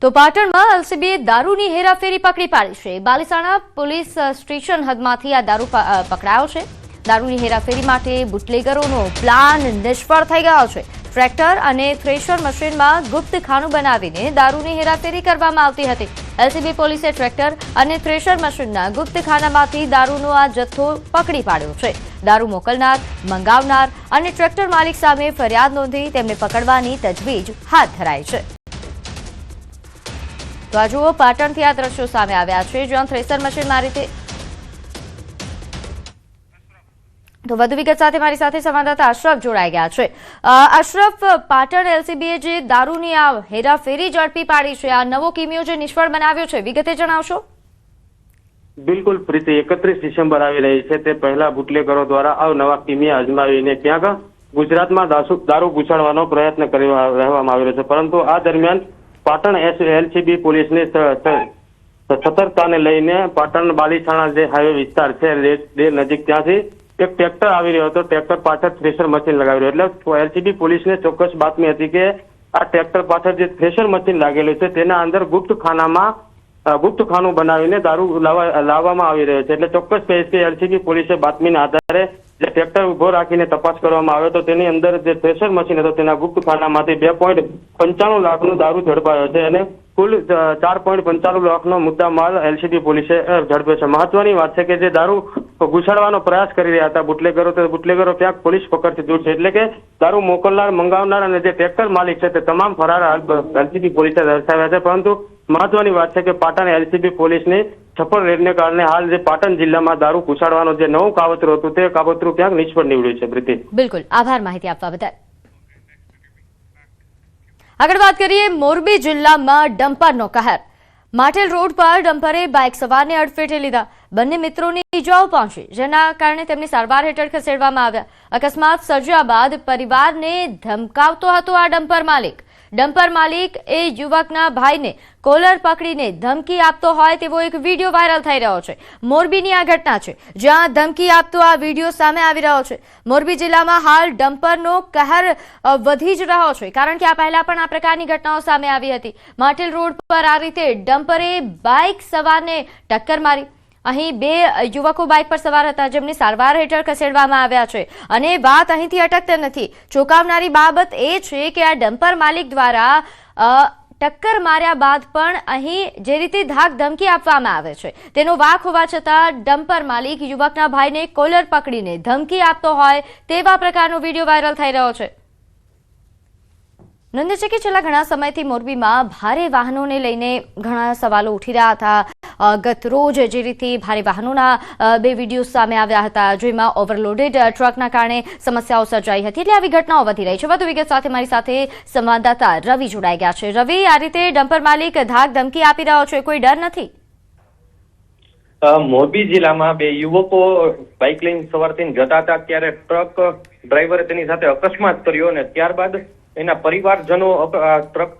તો પાટણમાં એલસીબીએ દારૂની હેરાફેરી પકડી પાડી છે। બાલીસાણા પોલીસ સ્ટેશન હદમાંથી આ દારૂ પકડાયો છે। દારૂની હેરાફેરી માટે બુટલેગરોનો પ્લાન નિષ્ફળ થઈ ગયો છે। ટ્રેક્ટર અને થ્રેશર મશીનમાં ગુપ્ત ખાનું બનાવીને દારૂની હેરાફેરી કરવામાં આવતી હતી। એલસીબી પોલીસે ટ્રેક્ટર અને થ્રેશર મશીનના ગુપ્ત ખાનામાંથી દારૂનો આ જથ્થો પકડી પાડ્યો છે। દારૂ મોકલનાર, મંગાવનાર અને ટ્રેક્ટર માલિક સામે ફરિયાદ નોંધી તેમને પકડવાની તજવીજ હાથ ધરાઈ છે। તો આ જુઓ, પાટણથી આ દ્રશ્યો સામે આવ્યા છે, જ્યાં થ્રેશર મશીનમાં રીતે। તો વધુ વિગત સાથે મારી સાથે સંવાદદાતા અશરફ જોડાઈ ગયા છે। અશરફ, પાટણ એલસીબીએ જે દારૂની આ હેરાફેરી ઝડપી પાડી છે, આ નવો કિમિયો જે નિષ્ફળ બનાવ્યો છે, વિગતે જણાવશો? બિલકુલ પ્રીતિ, 31 ડિસેમ્બર આવી રહી છે તે પહેલા બુટલેગરો દ્વારા અવનવા કિમિયા અજમાવીને ક્યાંક ગુજરાતમાં દારૂ ઘુસાડવાનો પ્રયત્ન કરી રહેવામાં આવી રહ્યો છે। પરંતુ આ દરમિયાન પાટણ એલસીબી પોલીસની સતર્કતાને લઈને પાટણ બાલીસાણા જે હાઈવે વિસ્તાર છે તે નજીક ત્યાંથી એક ટ્રેક્ટર આવી રહ્યો હતો। ટ્રેક્ટર પાછળ થ્રેશર મશીન લગાવી રહ્યો, એટલે એલસીબી પોલીસને ચોક્કસ બાતમી હતી કે આ ટ્રેક્ટર પાછળ જે થ્રેશર મશીન લાગેલું છે તેના અંદર ગુપ્ત ખાનું બનાવીને દારૂ લાવવામાં આવી રહ્યો છે। એટલે ચોક્કસ કહીશ કે એલસીબી પોલીસે બાતમીના આધારે જે ટ્રેક્ટર ઉભો રાખીને તપાસ કરવામાં આવ્યો તો તેની અંદર જે થ્રેશર મશીન હતો તેના ગુપ્ત ખાનામાંથી 2.95 લાખનો દારૂ ઝડપાયો છે અને કુલ 4.95 લાખનો મુદ્દા માલ એલસીબી પોલીસે ઝડપ્યો છે। મહત્વની વાત છે કે જે દારૂ ઘુસાડવાનો પ્રયાસ કરી રહ્યા હતા બુટલેગરો ક્યાંક પોલીસ પકડથી દૂર છે, એટલે કે દારૂ મોકલનાર, મંગાવનાર અને જે ટ્રેક્ટર માલિક છે તે તમામ ફરાર એલસીબી પોલીસે દર્શાવ્યા છે। પરંતુ મહત્વની વાત છે કે પાટણ એલસીબી પોલીસની સફળ રેડને કારણે હાલ જે પાટણ જિલ્લામાં દારૂ ઘુસાડવાનું જે નવું કાવતરું હતું તે કાવતરું ક્યાંક નિષ્ફળ નીવડ્યું છે। પ્રીતિ, બિલકુલ આભાર માહિતી આપવા બદલ। આગળ વાત કરીએ, મોરબી જિલ્લામાં ડમ્પરનો કહેર। માટેલ રોડ પર ડમ્પરે બાઇક સવારને અડફેટે લીધા। બંને મિત્રોની ઈજાઓ પહોંચી, જેના કારણે તેમને સારવાર હેઠળ ખસેડવામાં આવ્યા। અકસ્માત સર્જ્યા બાદ પરિવારને ધમકાવતો હતો આ ડમ્પર માલિક એ યુવકના ભાઈને કોલર પકડીને ધમકી આપતો હોય તેવો એક વિડીયો વાયરલ થઈ રહ્યો છે। મોરબીની આ ઘટના છે, જ્યાં ધમકી આપતો આ વિડીયો સામે આવી રહ્યો છે। મોરબી જિલ્લામાં હાલ ડમ્પરનો કહેર વધી જ રહ્યો છે, કારણ કે આ પહેલા પણ આ પ્રકારની ઘટનાઓ સામે આવી હતી। માટેલ રોડ પર આ રીતે ડમ્પરે બાઇક સવારને ટક્કર મારી। અહીં બે યુવકો બાઇક પર સવાર હતા, જેમને સારવાર હેઠળ ખસેડવામાં આવ્યા છે। અને વાત અહીંથી અટકતી નથી। ચોંકાવનારી બાબત એ છે કે આ ડમ્પર માલિક દ્વારા ટક્કર માર્યા બાદ પણ અહીં જે રીતે ધાક ધમકી આપવામાં આવે છે તેનો વાક હોવા છતાં ડમ્પર માલિક યુવકના ભાઈને કોલર પકડીને ધમકી આપતો હોય તેવા પ્રકારનો વિડીયો વાયરલ થઈ રહ્યો છે। નોંધ છે કે છેલ્લા ઘણા સમયથી મોરબીમાં ભારે વાહનોને લઈને ઘણા સવાલો ઉઠી રહ્યા હતા। ગત રોજ જે રીતે ભારે વાહનોના બે વિડીયો સામે આવ્યા હતા, જેમાં ઓવરલોડેડ ટ્રકના કારણે સમસ્યાઓ સર્જાઈ હતી, એટલે આવી ઘટનાઓ વધી રહી છે। વધુ વિગત સાથે મારી સાથે સંવાદદાતા રવિ જોડાઈ ગયા છે। રવિ, આ રીતે ડમ્પર માલિક ધાક ધમકી આપી રહ્યો છે, કોઈ ડર નથી? મોરબી જિલ્લામાં બે યુવકો બાઇક લઈને સવાર થઈને જતા હતા, ત્યારે ટ્રક ડ્રાઈવરે તેની સાથે અકસ્માત કર્યો અને ત્યારબાદ એના પરિવારજનો ટ્રક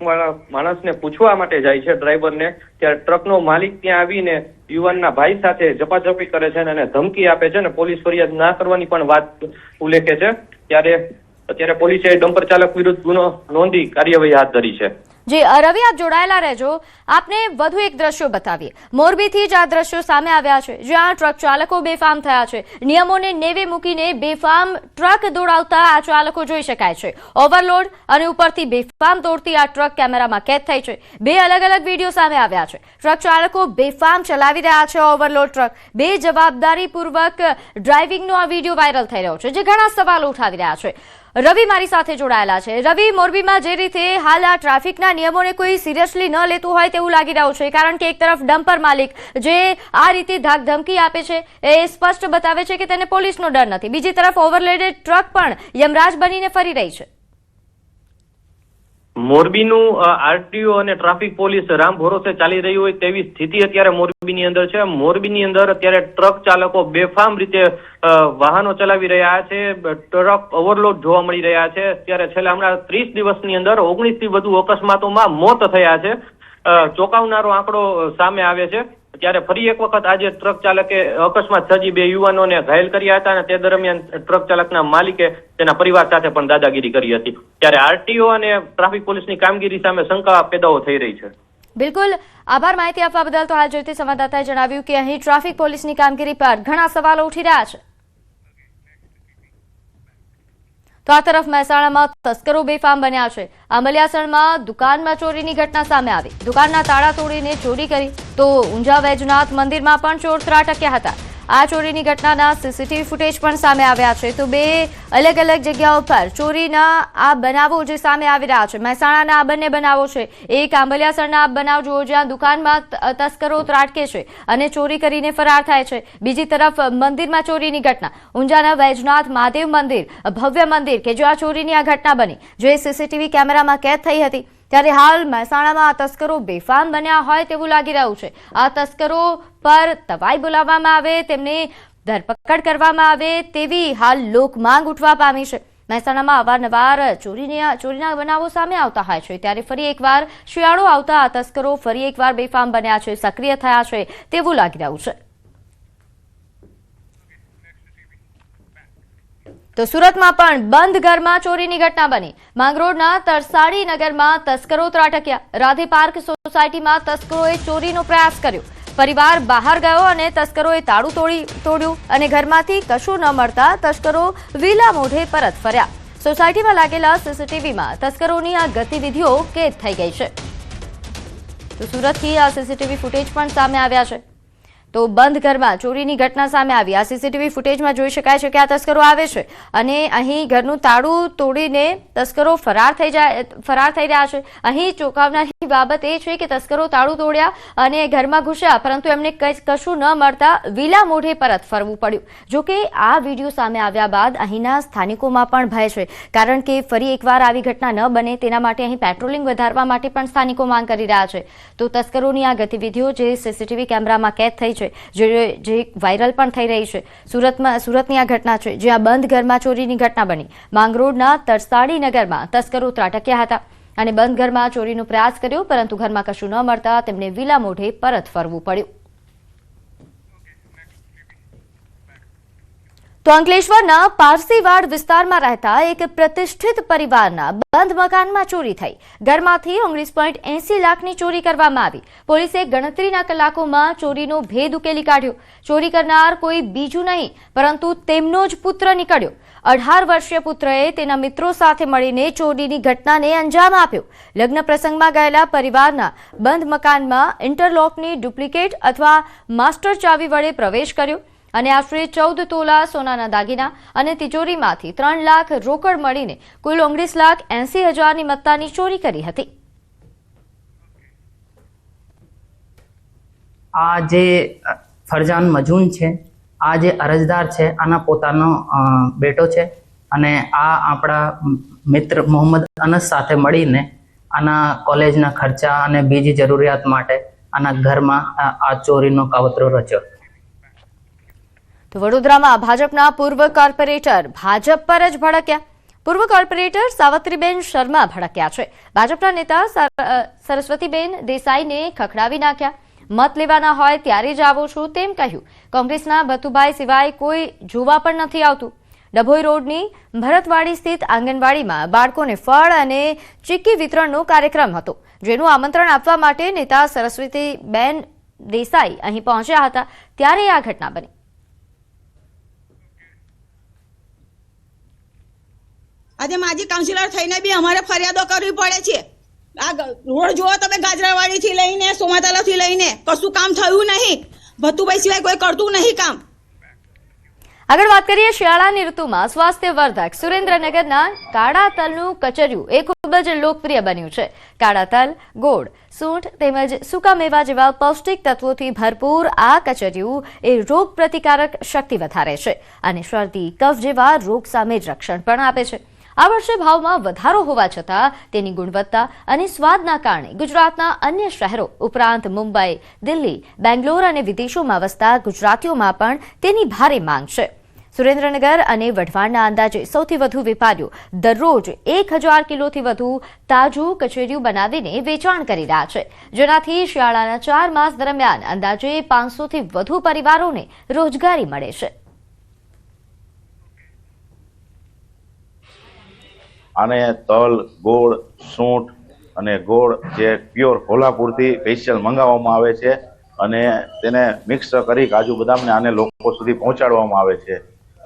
માણસને પૂછવા માટે જાય છે ડ્રાઈવરને, ત્યારે ટ્રકનો માલિક ત્યાં આવીને યુવાનના ભાઈ સાથે ઝપાઝપી કરે છે અને ધમકી આપે છે અને પોલીસ ફરિયાદ ના કરવાની પણ વાત ઉલ્લેખે છે। ત્યારે પોલીસે ડમ્પર ચાલક વિરુદ્ધ ગુનો નોંધી કાર્યવાહી હાથ ધરી છે। જી રવિ, આપ જોડાયેલા રહેજો, આપને વધુ એક દ્રશ્યો બતાવીએ। મોરબીથી જ આ દ્રશ્યો સામે આવ્યા છે, જ્યાં ટ્રક ચાલકો બેફામ થયા છે। નિયમોને નેવે મૂકીને બેફામ ટ્રક દોડાવતા આ ચાલકો જોઈ શકાય છે। ઓવરલોડ અને ઉપરથી બેફામ દોડતી આ ટ્રક કેમેરામાં કેદ થઈ છે। બે અલગ અલગ વિડીયો સામે આવ્યા છે। ટ્રક ચાલકો બેફામ ચલાવી રહ્યા છે ઓવરલોડ ટ્રક। બે જવાબદારીપૂર્વક ડ્રાઇવિંગનો આ વિડીયો વાયરલ થઈ રહ્યો છે, જે ઘણા સવાલો ઉઠાવી રહ્યા છે। રવિ મારી સાથે જોડાયેલા છે। રવિ, મોરબીમાં જે રીતે હાલ આ ટ્રાફિકના નિયમોને કોઈ સિરિયસલી ન લેતું હોય તેવું લાગી રહ્યું છે, કારણ કે એક તરફ ડમ્પર માલિક જે આ રીતે ધાક ધમકી આપે છે એ સ્પષ્ટ બતાવે છે કે તેને પોલીસનો ડર નથી, બીજી તરફ ઓવરલોડેડ ટ્રક પણ યમરાજ બનીને ફરી રહી છે। મોરબીનું આરટીઓ અને ટ્રાફિક પોલીસ રામ ભરોસે ચાલી રહી હોય તેવી સ્થિતિ અત્યારે મોરબીની અંદર છે। મોરબીની અંદર અત્યારે ટ્રક ચાલકો બેફામ રીતે વાહનો ચલાવી રહ્યા છે, ટ્રક ઓવરલોડ જોવા મળી રહ્યા છે। ત્યારે છેલ્લા હમણાં 30 દિવસની અંદર 19 થી વધુ અકસ્માતોમાં મોત થયા છે। ચોંકાવનારો આંકડો સામે આવે છે। ત્યારે ફરી એક વખત આજે ટ્રક ચાલકે અકસ્માત સર્જી બે યુવાનોને ઘાયલ કર્યા હતા અને તે દરમિયાન ટ્રક ચાલકના માલિકે તેના પરિવાર સાથે પણ દાદાગીરી કરી હતી। ત્યારે આરટીઓ અને ટ્રાફિક પોલીસની કામગીરી સામે શંકા પેદાઓ થઈ રહી છે। બિલકુલ આભાર માહિતી આપવા બદલ. તો હાલ જોઈતી સંવાદદાતાએ જણાવ્યું કે અહીં ટ્રાફિક પોલીસની કામગીરી પર ઘણા સવાલો ઉઠી રહ્યા છે. તો આ તરફ મહેસાણામાં તસ્કરો બેફામ બન્યા છે. આંબલિયાસણમાં દુકાનમાં ચોરીની ઘટના સામે આવી. દુકાનના તાળા તોડીને ચોરી કરી તો ઊંઝા વૈજનાથ મંદિરમાં પણ ચોર ત્રાટક્યા હતા. આ ચોરીની ઘટનાના સીસીટીવી ફૂટેજ પણ સામે આવ્યા છે. તો બે અલગ અલગ જગ્યાઓ પર ચોરીના આ બનાવો જે સામે આવી રહ્યા છે. મહેસાણાના આ બંને બનાવો છે. એક આંબલિયાસણના આ બનાવ જુઓ જ્યાં દુકાનમાં તસ્કરો ત્રાટકે છે અને ચોરી કરીને ફરાર થાય છે. બીજી તરફ મંદિરમાં ચોરીની ઘટના. ઊંઝાના વૈજનાથ મહાદેવ મંદિર, ભવ્ય મંદિર કે જ્યાં ચોરીની આ ઘટના બની, જે સીસીટીવી કેમેરામાં કેદ થઈ હતી. ત્યારે હાલ મહેસાણામાં આ તસ્કરો બેફામ બન્યા હોય તેવું લાગી રહ્યું છે. આ તસ્કરો પર તવાઈ બોલાવવામાં આવે, તેમની ધરપકડ કરવામાં આવે તેવી હાલ લોક માંગ ઉઠવા પામી છે. મહેસાણામાં અવારનવાર ચોરીના બનાવો સામે આવતા હોય છે. ત્યારે ફરી એકવાર શિયાળો આવતા આ તસ્કરો ફરી એકવાર બેફામ બન્યા છે, સક્રિય થયા છે તેવું લાગી રહ્યું છે. તો સુરતમાં પણ બંધ ઘરમાં ચોરીની ઘટના બની. માંગરોળના તરસાડી નગરમાં તસ્કરો ત્રાટક્યા. રાધે પાર્ક સોસાયટીમાં તસ્કરોએ ચોરીનો પ્રયાસ કર્યો. પરિવાર બહાર ગયો અને તસ્કરોએ તાળું તોડ્યું અને ઘરમાંથી કશું ન મળતા તસ્કરો વિલા મોઢે પરત ફર્યા. સોસાયટીમાં લાગેલા સીસીટીવીમાં તસ્કરોની આ ગતિવિધિઓ કેદ થઈ ગઈ છે. તો સુરતથી આ સીસીટીવી ફૂટેજ પણ સામે આવ્યા છે. તો બંધ ઘરમાં ચોરીની ઘટના સામે આવી. આ સીસીટીવી ફૂટેજમાં જોઈ શકાય છે કે આ તસ્કરો આવે છે અને અહીં ઘરનું તાળું તોડીને તસ્કરો ફરાર થઈ રહ્યા છે. અહીં ચોંકાવનારી બાબત એ છે કે તસ્કરો તાળું તોડ્યા અને ઘરમાં ઘૂસ્યા, પરંતુ એમને કશું ન મળતા વિલા મોઢે પરત ફરવું પડ્યું. જોકે આ વિડીયો સામે આવ્યા બાદ અહીંના સ્થાનિકોમાં પણ ભય છે, કારણ કે ફરી એકવાર આવી ઘટના ન બને તેના માટે અહીં પેટ્રોલિંગ વધારવા માટે પણ સ્થાનિકો માંગ કરી રહ્યા છે. તો તસ્કરોની આ ગતિવિધિઓ જે સીસીટીવી કેમેરામાં કેદ થઈ છે, જે વાયરલ પણ થઈ રહી છે. સુરતની આ ઘટના છે જ્યાં બંધ ઘરમાં ચોરીની ઘટના બની. માંગરોળના તરસાડી નગરમાં તસ્કરો ત્રાટક્યા હતા અને બંધ ઘરમાં ચોરીનો પ્રયાસ કર્યો, પરંતુ ઘરમાં કશું ન મળતા તેમને વિલા મોઢે પરત ફરવું પડ્યું. તો અંકલેશ્વરના પારસીવાડ વિસ્તારમાં રહેતા એક પ્રતિષ્ઠિત પરિવારના બંધ મકાનમાં ચોરી થઈ. ઘરમાંથી 19.80 લાખની ચોરી કરવામાં આવી. પોલીસે ગણતરીના કલાકોમાં ચોરીનો ભેદ ઉકેલી કાઢ્યો. ચોરી કરનાર કોઈ બીજું નહીં પરંતુ તેમનો જ પુત્ર નીકળ્યો. 18 વર્ષીય પુત્રએ તેના મિત્રો સાથે મળીને ચોરીની ઘટનાને અંજામ આપ્યો. લગ્ન પ્રસંગમાં ગયેલા પરિવારના બંધ મકાનમાં ઇન્ટરલોકની ડુપ્લિકેટ અથવા માસ્ટર ચાવી વડે પ્રવેશ કર્યો અને આશરે 14 તોલા સોનાના દાગીના અને તિજોરીમાંથી 3 લાખ રોકડ મળીને કુલ 19,80,000ની મત્તાની ચોરી કરી હતી. આ જે ફરજાન મજૂન છે, આ જે અરજદાર છે, આના પોતાનો બેટો છે અને આ આપણા મિત્ર મોહમ્મદ અનસ સાથે મળીને આના કોલેજના ખર્ચા અને બીજી જરૂરિયાત માટે આના ઘરમાં આ ચોરીનો કાવતરો રચ્યો. તો વડોદરામાં ભાજપના પૂર્વ કોર્પોરેટર ભાજપ પર જ ભડક્યા. પૂર્વ કોર્પોરેટર સાવત્રીબેન શર્મા ભડક્યા છે. ભાજપના નેતા સરસ્વતીબેન દેસાઈને ખખડાવી નાખ્યા. મત લેવાના હોય ત્યારે જ આવો છું તેમ કહ્યું. કોંગ્રેસના ભતુભાઈ સિવાય કોઈ જોવા પણ નથી આવતું. ડભોઈ રોડની ભરતવાડી સ્થિત આંગણવાડીમાં બાળકોને ફળ અને ચીક્કી વિતરણનો કાર્યક્રમ હતો, જેનું આમંત્રણ આપવા માટે નેતા સરસ્વતીબેન દેસાઈ અહીં પહોંચ્યા હતા. ત્યારે આ ઘટના બની. આજે માજી કાઉન્સિલર થઈને બી અમારે ફરિયાદો કરવી પડે છે. આ રોડ જોવો તમે, ગાજરાવાડી થી લઈને સોમાતલા થી લઈને કશું કામ થયું નહીં. ભતુભાઈ સિવાય કોઈ કરતું નહીં કામ. આગળ વાત કરીએ શિયાળાની ઋતુમાં સ્વાસ્થ્યવર્ધક સુરેન્દ્રનગરના કાળા તલનું કચરિયું એ ખૂબ જ લોકપ્રિય બન્યું છે. કાળા તલ, ગોળ, સૂંઠ તેમજ સૂકા મેવા જેવા પૌષ્ટિક તત્વોથી ભરપૂર આ કચરિયું એ રોગ પ્રતિકારક શક્તિ વધારે છે અને શરદી, કફ જેવા રોગ સામે રક્ષણ પણ આપે છે. આ વર્ષે ભાવમાં વધારો હોવા છતાં તેની ગુણવત્તા અને સ્વાદના કારણે ગુજરાતના અન્ય શહેરો ઉપરાંત મુંબઈ, દિલ્હી, બેંગ્લોર અને વિદેશોમાં વસતા ગુજરાતીઓમાં પણ તેની ભારે માંગ છે. સુરેન્દ્રનગર અને વઢવાણના અંદાજે સૌથી વધુ વેપારીઓ દરરોજ 1000 કિલોથી વધુ તાજું કચરિયું બનાવીને વેચાણ કરી રહ્યા છે, જેનાથી શિયાળાના 4 માસ દરમિયાન અંદાજે 500થી વધુ પરિવારોને રોજગારી મળે છે. આને તલ, ગોળ, સૂંઠ અને ગોળ જે પ્યોર કોલ્હાપુરથી સ્પેશિયલ મંગાવવામાં આવે છે અને તેને મિક્સ કરી કાજુ બદામને આને લોકો સુધી પહોંચાડવામાં આવે છે.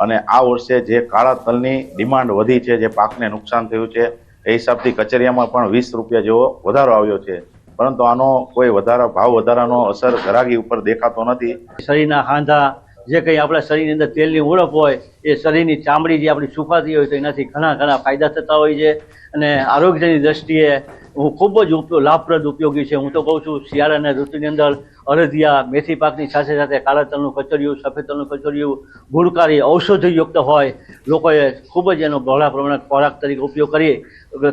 અને આ વર્ષે જે કાળા તલની ડિમાન્ડ વધી છે, જે પાકને નુકસાન થયું છે, એ હિસાબથી કચેરિયામાં પણ 20 રૂપિયા જેવો વધારો આવ્યો છે. પરંતુ આનો કોઈ ભાવ વધારાનો અસર ઘરાકી ઉપર દેખાતો નથી. શરીરના હાંધા, જે કંઈ આપણા શરીરની અંદર તેલની ઉણપ હોય, એ શરીરની ચામડી જે આપણી સુકાતી હોય તો એનાથી ઘણા ફાયદા થતા હોય છે. અને આરોગ્યની દ્રષ્ટિએ હું ખૂબ જ લાભપ્રદ ઉપયોગી છે. હું તો કહું છું, શિયાળાના ઋતુની અંદર અડદિયા, મેથી પાકની સાથે સાથે કાળા તલનું કચરિયું, સફેદ તલનું કચરિયું, ગુણકારી ઔષધિયુક્ત હોય, લોકોએ ખૂબ જ એનો બહોળા પ્રમાણમાં ખોરાક તરીકે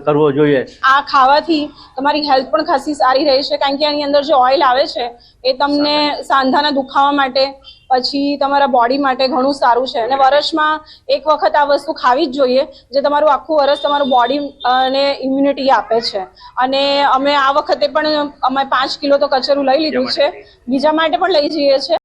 કરવો જોઈએ. આ ખાવાથી તમારી હેલ્થ પણ ખાસી સારી રહે છે, કારણ કે આની અંદર જે ઓઇલ આવે છે એ તમને સાંધાના દુખાવા માટે, પછી તમારા બોડી માટે ઘણું સારું છે. અને વર્ષમાં એક વખત આ વસ્તુ ખાવી જ જોઈએ, જે તમારું આખું વર્ષ તમારું બોડી અને ઇમ્યુનિટી આપે છે. અને અમે આ વખતે પણ અમે 5 કિલો તો કચરું લઈ લીધું છે, બીજા માટે પણ લઈ જઈએ છીએ.